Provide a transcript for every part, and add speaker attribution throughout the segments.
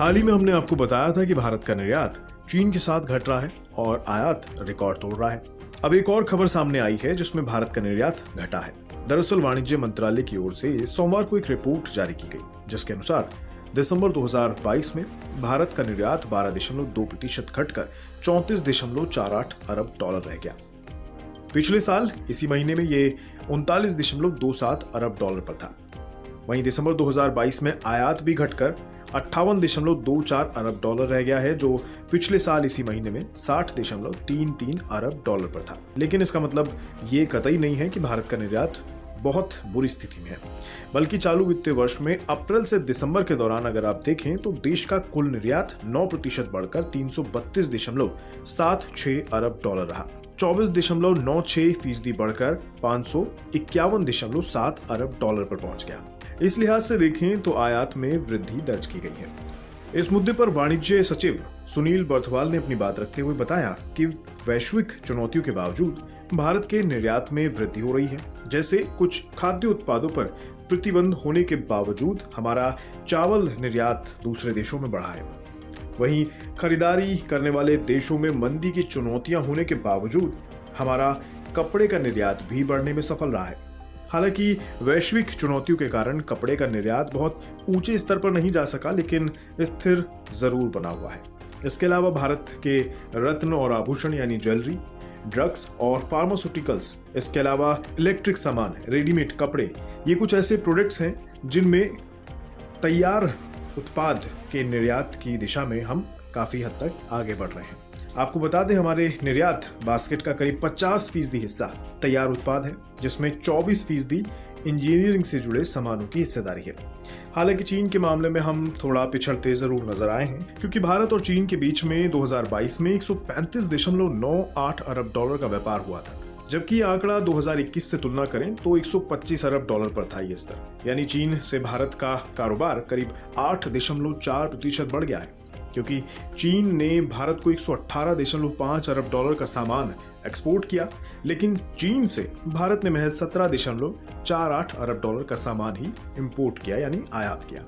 Speaker 1: हाल ही में हमने आपको बताया था कि भारत का निर्यात चीन के साथ घट रहा है और आयात रिकॉर्ड तोड़ रहा है। अब एक और खबर सामने आई है जिसमें भारत का निर्यात घटा है। दरअसल वाणिज्य मंत्रालय की ओर से सोमवार को एक रिपोर्ट जारी की गई जिसके अनुसार दिसंबर 2022 में भारत का निर्यात 12.2% घटकर 34.48 अरब डॉलर रह गया। पिछले साल इसी महीने में ये 39.27 अरब डॉलर पर था। वहीं दिसंबर 2022 में आयात भी घटकर 58.24 अरब डॉलर रह गया है, जो पिछले साल इसी महीने में 60.33 अरब डॉलर पर था। लेकिन इसका मतलब ये कतई नहीं है कि भारत का निर्यात बहुत बुरी स्थिति में है, बल्कि चालू वित्तीय वर्ष में अप्रैल से दिसंबर के दौरान अगर आप देखें तो देश का कुल निर्यात 9% बढ़कर 332.76 अरब डॉलर रहा। 24.96% बढ़कर 551.7 अरब डॉलर पर पहुंच गया। इस लिहाज से देखें तो आयात में वृद्धि दर्ज की गई है। इस मुद्दे पर वाणिज्य सचिव सुनील बर्थवाल ने अपनी बात रखते हुए बताया कि वैश्विक चुनौतियों के बावजूद भारत के निर्यात में वृद्धि हो रही है। जैसे कुछ खाद्य उत्पादों पर प्रतिबंध होने के बावजूद हमारा चावल निर्यात दूसरे देशों में बढ़ा है। वहीं खरीदारी करने वाले देशों में मंदी की चुनौतियां होने के बावजूद हमारा कपड़े का निर्यात भी बढ़ने में सफल रहा है। हालांकि वैश्विक चुनौतियों के कारण कपड़े का निर्यात बहुत ऊंचे स्तर पर नहीं जा सका, लेकिन स्थिर जरूर बना हुआ है। इसके अलावा भारत के रत्न और आभूषण यानी ज्वेलरी, ड्रग्स और फार्मास्यूटिकल्स, इसके अलावा इलेक्ट्रिक सामान, रेडीमेड कपड़े, ये कुछ ऐसे प्रोडक्ट्स हैं जिनमें तैयार उत्पाद के निर्यात की दिशा में हम काफी हद तक आगे बढ़ रहे हैं। आपको बता दें, हमारे निर्यात बास्केट का करीब 50% हिस्सा तैयार उत्पाद है, जिसमें 24% इंजीनियरिंग से जुड़े सामानों की हिस्सेदारी है। हालांकि चीन के मामले में हम थोड़ा पिछड़ते जरूर नजर आए हैं, क्योंकि भारत और चीन के बीच में 2022 में 135.98 अरब डॉलर का व्यापार हुआ था, जबकि ये आंकड़ा 2021 से तुलना करें तो 125 अरब डॉलर पर था ये स्तर। यानी चीन से भारत का कारोबार करीब 8.4% बढ़ गया है, क्योंकि चीन ने भारत को 118.5 अरब डॉलर का सामान एक्सपोर्ट किया, लेकिन चीन से भारत ने महज 17.48 अरब डॉलर का सामान ही इंपोर्ट किया यानी आयात किया।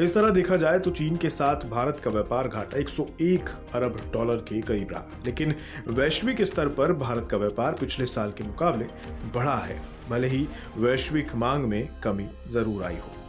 Speaker 1: इस तरह देखा जाए तो चीन के साथ भारत का व्यापार घाटा 101 अरब डॉलर के करीब रहा, लेकिन वैश्विक स्तर पर भारत का व्यापार पिछले साल के मुकाबले बढ़ा है, भले ही वैश्विक मांग में कमी जरूर आई हो।